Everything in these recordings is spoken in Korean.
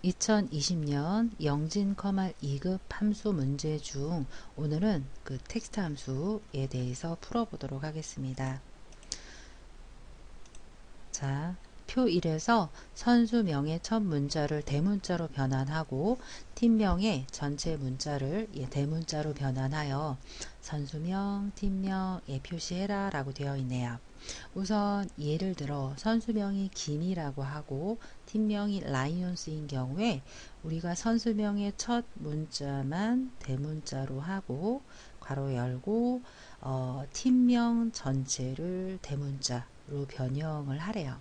2020년 영진 커말 2급 함수 문제 중 오늘은 그 텍스트 함수에 대해서 풀어보도록 하겠습니다. 자, 표 1에서 선수명의 첫 문자를 대문자로 변환하고 팀명의 전체 문자를 대문자로 변환하여 선수명, 팀명에 표시해라 라고 되어 있네요. 우선 예를 들어 선수명이 김이라고 하고 팀명이 라이온스인 경우에 우리가 선수명의 첫 문자만 대문자로 하고 괄호 열고 팀명 전체를 대문자로 변형을 하래요.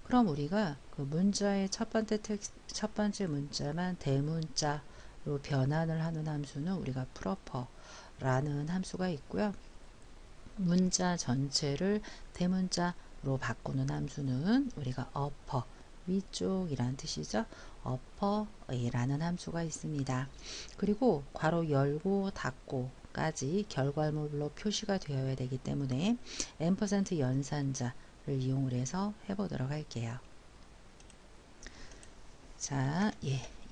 그럼 우리가 그 문자의 첫 번째 문자만 대문자로 변환을 하는 함수는 우리가 프로퍼라는 함수가 있고요. 문자 전체를 대문자로 바꾸는 함수는 우리가 upper, 위쪽이란 뜻이죠. upper이라는 함수가 있습니다. 그리고 괄호 열고 닫고 까지 결과물로 표시가 되어야 되기 때문에 앰퍼센트 연산자를 이용을 해서 해보도록 할게요. 자,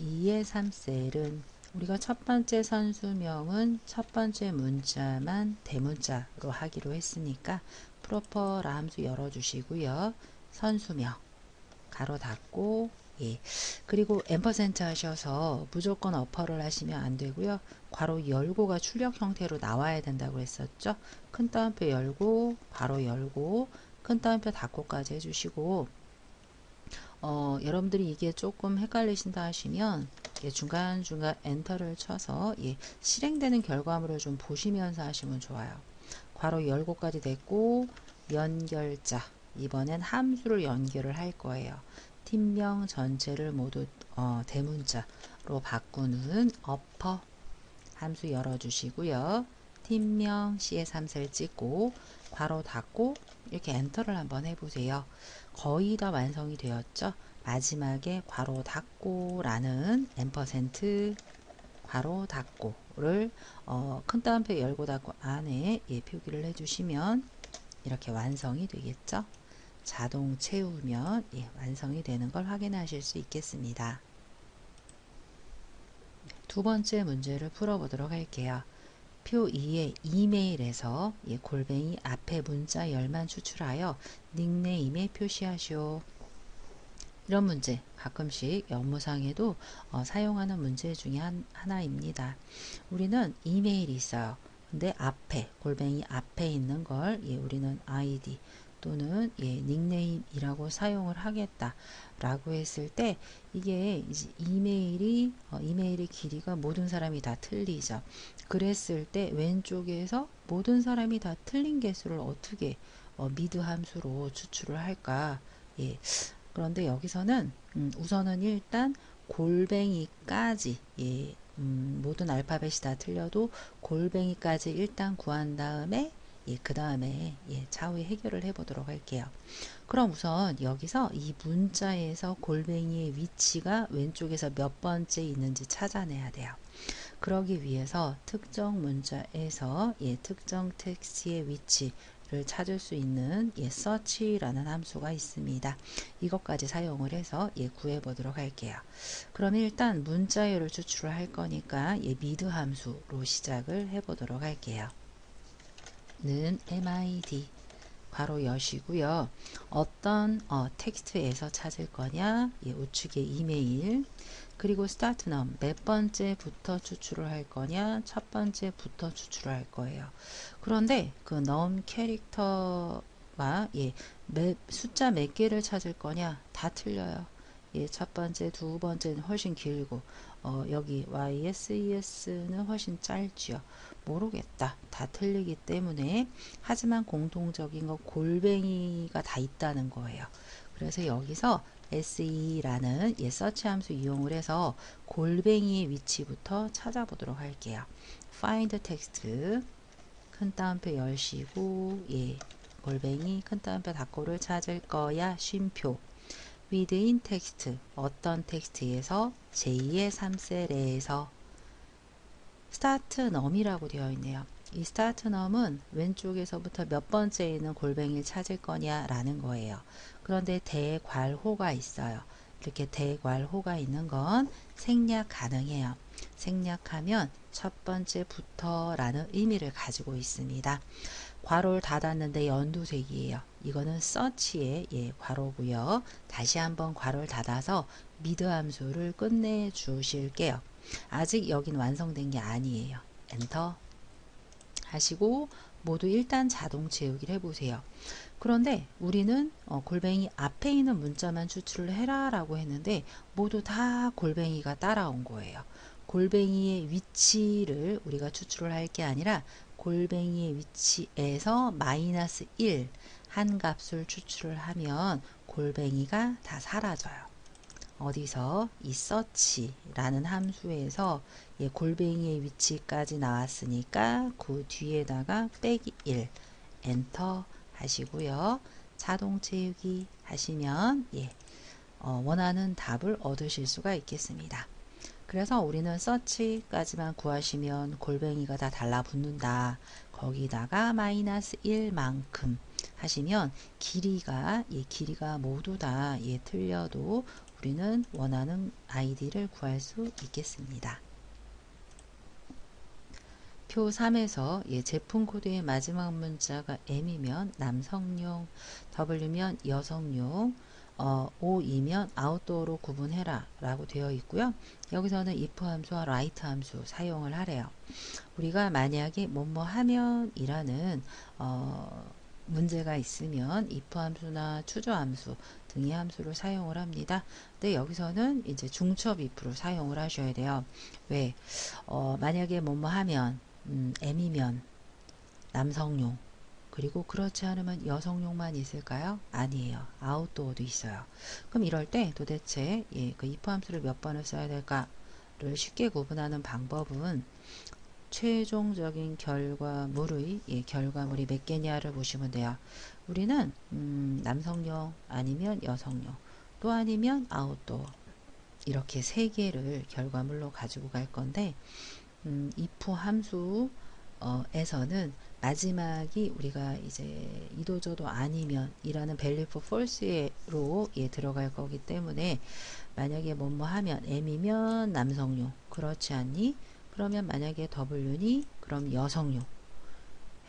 2의 3셀은 우리가 첫 번째 선수명은 첫 번째 문자만 대문자로 하기로 했으니까 프로퍼라 함수 열어주시고요. 선수명 가로 닫고 그리고 앰퍼센트 하셔서 무조건 어퍼를 하시면 안 되고요. 괄호 열고가 출력 형태로 나와야 된다고 했었죠. 큰 따옴표 열고 괄호 열고 큰 따옴표 닫고까지 해주시고 여러분들이 이게 조금 헷갈리신다 하시면 중간중간 엔터를 쳐서 실행되는 결과물을 좀 보시면서 하시면 좋아요. 괄호 열고까지 됐고 연결자 이번엔 함수를 연결을 할 거예요. 팀명 전체를 모두 대문자로 바꾸는 upper 함수 열어주시고요. 팀명 C의 3셀 찍고 괄호 닫고 이렇게 엔터를 한번 해보세요. 거의 다 완성이 되었죠. 마지막에 괄호 닫고 라는 앰퍼센트 괄호 닫고를 큰 따옴표 열고 닫고 안에 표기를 해주시면 이렇게 완성이 되겠죠. 자동 채우면 완성이 되는 걸 확인하실 수 있겠습니다. 두 번째 문제를 풀어보도록 할게요. 표 2의 이메일에서 골뱅이 앞에 문자 10만 추출하여 닉네임에 표시하시오. 이런 문제 가끔씩 업무상에도 사용하는 문제 중에 하나입니다. 우리는 이메일이 있어요. 근데 앞에 골뱅이 앞에 있는 걸 우리는 아이디 또는 닉네임이라고 사용을 하겠다 라고 했을 때 이게 이제 이메일의 길이가 모든 사람이 다 틀리죠. 그랬을 때 왼쪽에서 모든 사람이 다 틀린 개수를 어떻게 미드 함수로 추출을 할까? 그런데 여기서는 우선은 일단 골뱅이까지 모든 알파벳이 다 틀려도 골뱅이까지 일단 구한 다음에 그 다음에 차후에 해결을 해 보도록 할게요. 그럼 우선 여기서 이 문자에서 골뱅이의 위치가 왼쪽에서 몇 번째 있는지 찾아내야 돼요. 그러기 위해서 특정 문자에서 특정 텍스트의 위치를 찾을 수 있는 search라는 함수가 있습니다. 이것까지 사용을 해서 구해 보도록 할게요. 그럼 일단 문자열을 추출을 할 거니까 미드 함수로 시작을 해 보도록 할게요. 는 MID 괄호 여시고요. 어떤 텍스트에서 찾을 거냐? 우측에 이메일 그리고 스타트 넘 몇 번째부터 추출을 할 거냐? 첫 번째부터 추출을 할 거예요. 그런데 그 넘 캐릭터가 숫자 몇 개를 찾을 거냐? 다 틀려요. 첫 번째, 두 번째는 훨씬 길고 여기 YSES는 훨씬 짧지요. 모르겠다. 다 틀리기 때문에 하지만 공통적인 건 골뱅이가 다 있다는 거예요. 그래서 여기서 SE라는 서치 함수 이용을 해서 골뱅이의 위치부터 찾아보도록 할게요. find text 큰 따옴표 열시고 골뱅이 큰 따옴표 닫고를 찾을 거야. 쉼표 within text 어떤 텍스트에서 제2의 3셀에서 스타트 넘이라고 되어 있네요. 이 스타트 넘은 왼쪽에서부터 몇 번째에 있는 골뱅이를 찾을 거냐 라는 거예요. 그런데 대괄호가 있어요. 이렇게 대괄호가 있는 건 생략 가능해요. 생략하면 첫 번째부터 라는 의미를 가지고 있습니다. 괄호를 닫았는데 연두색이에요. 이거는 서치의 괄호고요. 다시 한번 괄호를 닫아서 미드 함수를 끝내 주실게요. 아직 여긴 완성된 게 아니에요. 엔터 하시고 모두 일단 자동 채우기를 해보세요. 그런데 우리는 골뱅이 앞에 있는 문자만 추출을 해라 라고 했는데 모두 다 골뱅이가 따라온 거예요. 골뱅이의 위치를 우리가 추출을 할 게 아니라 골뱅이의 위치에서 마이너스 1 한 값을 추출을 하면 골뱅이가 다 사라져요. 어디서? 이 search라는 함수에서 골뱅이의 위치까지 나왔으니까 그 뒤에다가 빼기 1 엔터 하시고요. 자동 채우기 하시면 원하는 답을 얻으실 수가 있겠습니다. 그래서 우리는 search까지만 구하시면 골뱅이가 다 달라붙는다. 거기다가 마이너스 1만큼 하시면 길이가 모두 다 틀려도 우리는 원하는 아이디를 구할 수 있겠습니다. 표 3에서 제품 코드의 마지막 문자가 M이면 남성용, W면 여성용, O이면 아웃도어로 구분해라 라고 되어 있고요. 여기서는 if 함수와 write 함수 사용을 하래요. 우리가 만약에 뭐뭐 하면 이라는 문제가 있으면 if 함수나 추저 함수 등의 함수를 사용을 합니다. 근데 여기서는 이제 중첩 if를 사용을 하셔야 돼요. 왜? 만약에 뭐뭐 하면 M이면 남성용, 그리고 그렇지 않으면 여성용만 있을까요? 아니에요. 아웃도어도 있어요. 그럼 이럴 때 도대체 그 if 함수를 몇 번을 써야 될까를 쉽게 구분하는 방법은 최종적인 결과물의 결과물이 몇 개냐를 보시면 돼요. 우리는 남성용 아니면 여성용 또 아니면 아웃도어 이렇게 세 개를 결과물로 가지고 갈 건데 if 함수 에서는 마지막이 우리가 이제 이도저도 아니면 이라는 value for false로 들어갈 거기 때문에 만약에 뭐뭐 하면 M이면 남성용 그렇지 않니? 그러면 만약에 W니 그럼 여성용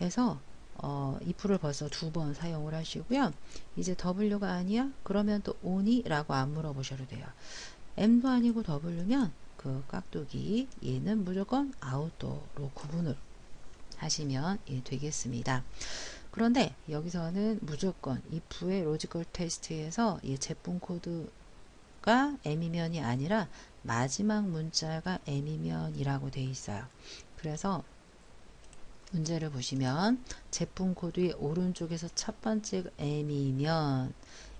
해서 if를 벌써 두 번 사용을 하시고요. 이제 W가 아니야? 그러면 또 O니? 라고 안 물어보셔도 돼요. M도 아니고 W면 그 깍두기 얘는 무조건 아웃도어로 구분을 하시면 되겠습니다. 그런데 여기서는 무조건 if의 로지컬 테스트에서 제품 코드가 M이면이 아니라 마지막 문자가 M이면이라고 되어 있어요. 그래서 문제를 보시면 제품 코드의 오른쪽에서 첫 번째 M이면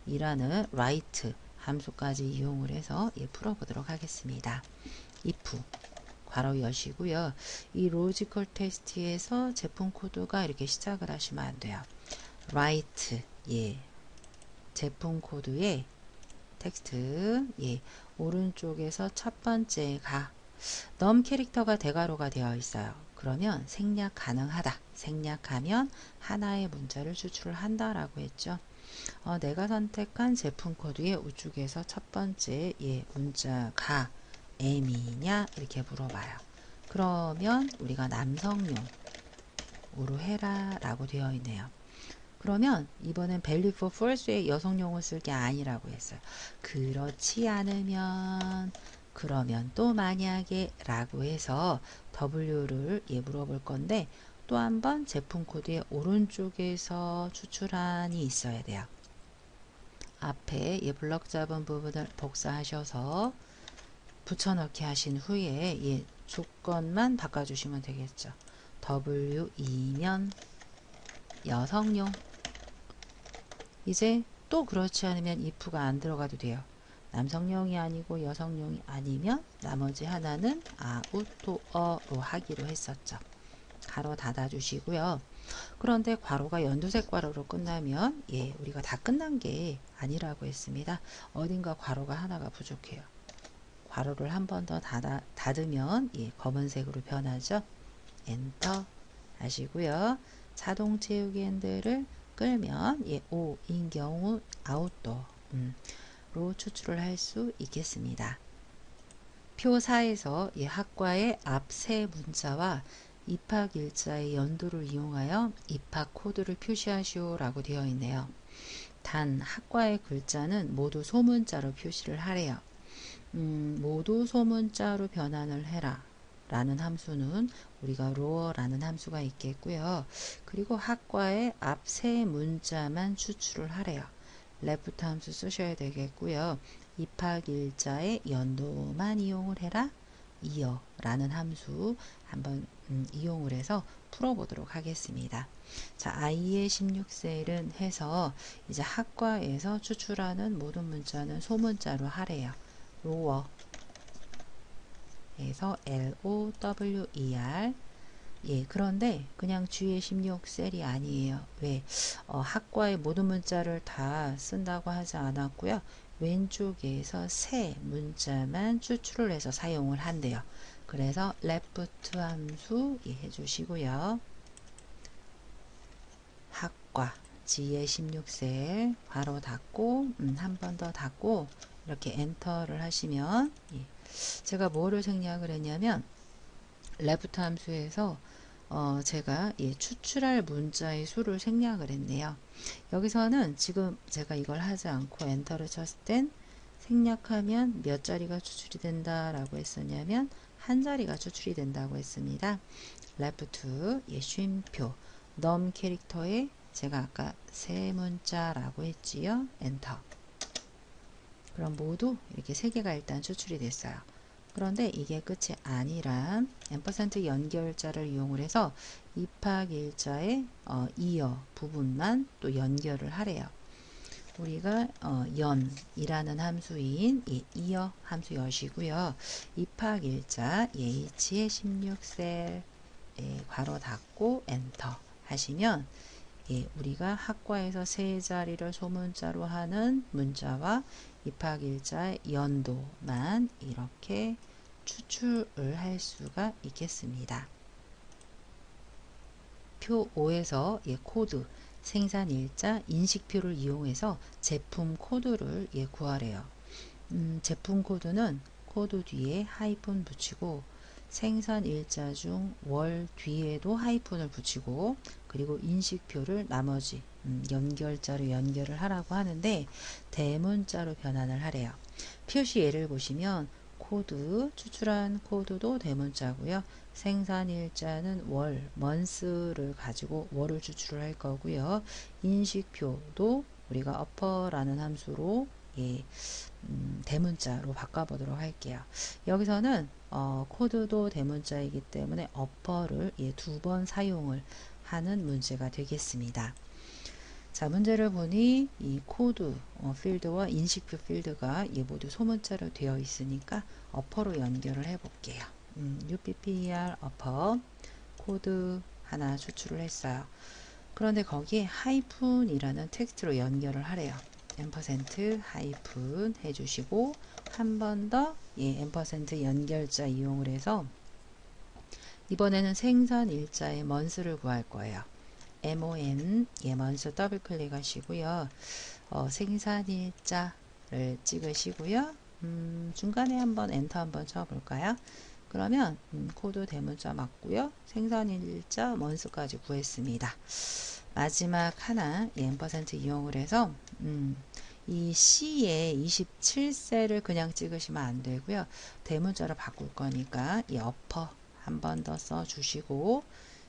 이라는 write 함수까지 이용을 해서 풀어보도록 하겠습니다. if 괄호 여시고요. 이 로지컬 테스트에서 제품 코드가 이렇게 시작을 하시면 안 돼요. write 제품 코드의 텍스트 오른쪽에서 첫 번째가 num 캐릭터가 대괄호가 되어 있어요. 그러면 생략 가능하다. 생략하면 하나의 문자를 추출을 한다라고 했죠. 내가 선택한 제품 코드의 우측에서 첫 번째 문자가 M이냐 이렇게 물어봐요. 그러면 우리가 남성용으로 해라 라고 되어 있네요. 그러면 이번엔 value for false의 여성용을 쓸 게 아니라고 했어요. 그렇지 않으면 그러면 또 만약에 라고 해서 W를 물어볼 건데 또 한번 제품 코드의 오른쪽에서 추출한이 있어야 돼요. 앞에 블럭 잡은 부분을 복사하셔서 붙여넣기 하신 후에 조건만 바꿔주시면 되겠죠. W2면 여성용. 이제 또 그렇지 않으면 if가 안 들어가도 돼요. 남성용이 아니고 여성용이 아니면 나머지 하나는 아웃도어로 하기로 했었죠. 가로 닫아 주시고요. 그런데 괄호가 연두색 괄호로 끝나면 우리가 다 끝난 게 아니라고 했습니다. 어딘가 괄호가 하나가 부족해요. 괄호를 한 번 더 닫으면 검은색으로 변하죠. 엔터 하시고요. 자동 채우기 핸들을 끌면 O인 경우 아웃도어 추출을 할 수 있겠습니다. 표 4에서 이 학과의 앞 세 문자와 입학일자의 연도를 이용하여 입학 코드를 표시하시오 라고 되어 있네요. 단 학과의 글자는 모두 소문자로 표시를 하래요. 모두 소문자로 변환을 해라 라는 함수는 우리가 로어라는 함수가 있겠고요. 그리고 학과의 앞 세 문자만 추출을 하래요. 레프트 함수 쓰셔야 되겠고요. 입학일자의 연도만 이용을 해라. 이어 라는 함수 한번 이용을 해서 풀어보도록 하겠습니다. 자, i의 16셀은 해서 이제 학과에서 추출하는 모든 문자는 소문자로 하래요. 로어 에서 LOWER. 예, 그런데 그냥 G의 16셀이 아니에요. 왜? 학과의 모든 문자를 다 쓴다고 하지 않았고요. 왼쪽에서 세 문자만 추출을 해서 사용을 한대요. 그래서 left 함수 해주시고요. 학과 G의 16셀 괄호 닫고 한 번 더 닫고 이렇게 엔터를 하시면 제가 뭐를 생략을 했냐면 left 함수에서 제가 추출할 문자의 수를 생략을 했네요. 여기서는 지금 제가 이걸 하지 않고 엔터를 쳤을 땐 생략하면 몇 자리가 추출이 된다라고 했었냐면 한 자리가 추출이 된다고 했습니다. left 쉼표 넘 캐릭터에 제가 아까 세 문자라고 했지요. 엔터. 그럼 모두 이렇게 세 개가 일단 추출이 됐어요. 그런데 이게 끝이 아니라 앰퍼센트 연결자를 이용을 해서 입학일자의 이어 부분만 또 연결을 하래요. 우리가 연이라는 함수인 이어 함수 여시고요. 입학일자 H의 16셀 괄호 닫고 엔터 하시면 우리가 학과에서 세 자리를 소문자로 하는 문자와 입학일자의 연도만 이렇게 추출을 할 수가 있겠습니다. 표 5에서 코드, 생산일자, 인식표를 이용해서 제품 코드를 구하래요. 제품 코드는 코드 뒤에 하이픈 붙이고 생산일자 중 월 뒤에도 하이픈을 붙이고 그리고 인식표를 나머지 연결자로 연결을 하라고 하는데 대문자로 변환을 하래요. 표시 예를 보시면 코드, 추출한 코드도 대문자고요. 생산일자는 월, month를 가지고 월을 추출을 할 거고요. 인식표도 우리가 upper라는 함수로 대문자로 바꿔보도록 할게요. 여기서는 코드도 대문자이기 때문에 upper를 두 번 사용을 하는 문제가 되겠습니다. 자, 문제를 보니 이 코드 필드와 인식표 필드가 모두 소문자로 되어 있으니까 upper로 연결을 해 볼게요. UPPER upper 코드 하나 추출을 했어요. 그런데 거기에 하이픈이라는 텍스트로 연결을 하래요. 앰퍼센트 하이픈 해주시고 한 번 더 앰퍼센트 연결자 이용을 해서 이번에는 생산일자의 month를 구할 거예요. MON month 더블 클릭하시고요. 생산일자를 찍으시고요. 중간에 한번 엔터 한번 쳐볼까요? 그러면 코드 대문자 맞고요. 생산일자 month까지 구했습니다. 마지막 하나 앰퍼센트 이용을 해서 이 C에 27셀을 그냥 찍으시면 안 되고요. 대문자로 바꿀 거니까 이 upper 한 번 더 써주시고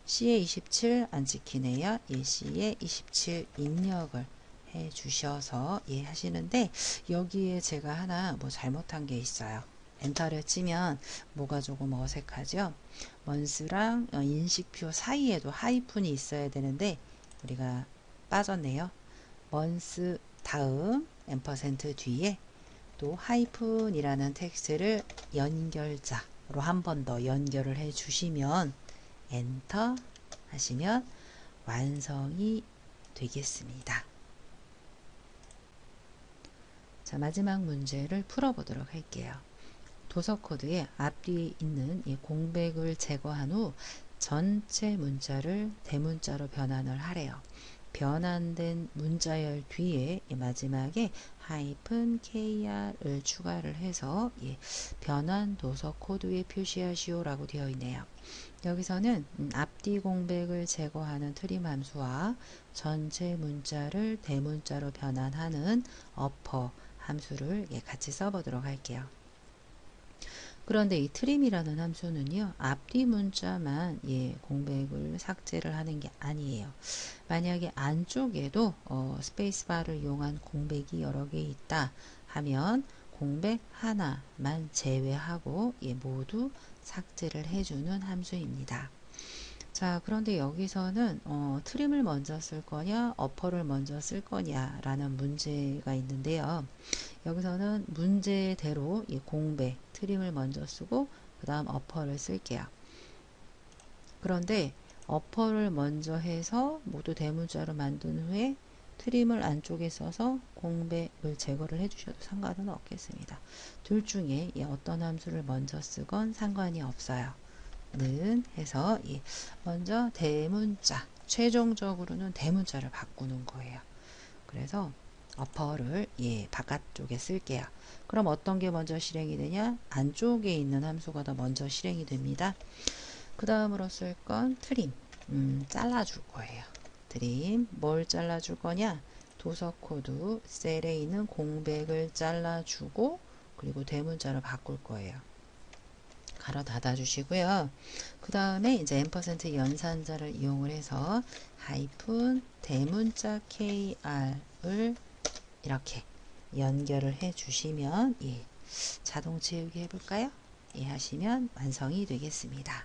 C에 27 안 찍히네요. C에 27 입력을 해 주셔서 하시는데 여기에 제가 하나 뭐 잘못한 게 있어요. 엔터를 치면 뭐가 조금 어색하죠. month랑 인식표 사이에도 하이픈이 있어야 되는데 우리가 빠졌네요. month 다음 앰퍼센트 뒤에 또 하이픈이라는 텍스트를 연결자로 한 번 더 연결을 해 주시면 엔터 하시면 완성이 되겠습니다. 자, 마지막 문제를 풀어보도록 할게요. 도서 코드의 앞뒤에 있는 이 공백을 제거한 후 전체 문자를 대문자로 변환을 하래요. 변환된 문자열 뒤에 마지막에 하이픈 KR을 추가를 해서 변환 도서 코드에 표시하시오 라고 되어 있네요. 여기서는 앞뒤 공백을 제거하는 트림 함수와 전체 문자를 대문자로 변환하는 어퍼 함수를 같이 써보도록 할게요. 그런데 이 트림이라는 함수는요, 앞뒤 문자만 공백을 삭제를 하는 게 아니에요. 만약에 안쪽에도 스페이스바를 이용한 공백이 여러 개 있다 하면 공백 하나만 제외하고 모두 삭제를 해주는 함수입니다. 자, 그런데 여기서는 트림을 먼저 쓸 거냐, 어퍼를 먼저 쓸 거냐 라는 문제가 있는데요. 여기서는 문제대로 이 공백, 트림을 먼저 쓰고 그 다음 어퍼를 쓸게요. 그런데 어퍼를 먼저 해서 모두 대문자로 만든 후에 트림을 안쪽에 써서 공백을 제거를 해주셔도 상관은 없겠습니다. 둘 중에 어떤 함수를 먼저 쓰건 상관이 없어요. 는 해서 먼저 대문자, 최종적으로는 대문자를 바꾸는 거예요. 그래서 어퍼를 바깥쪽에 쓸게요. 그럼 어떤 게 먼저 실행이 되냐? 안쪽에 있는 함수가 더 먼저 실행이 됩니다. 그 다음으로 쓸 건 트림, 잘라줄 거예요. 트림, 뭘 잘라줄 거냐? 도서 코드 셀에 있는 공백을 잘라주고 그리고 대문자로 바꿀 거예요. 가로 닫아 주시고요. 그 다음에 이제 앰퍼센트 연산자를 이용을 해서 하이픈 대문자 KR을 이렇게 연결을 해 주시면 자동 채우기 해볼까요? 하시면 완성이 되겠습니다.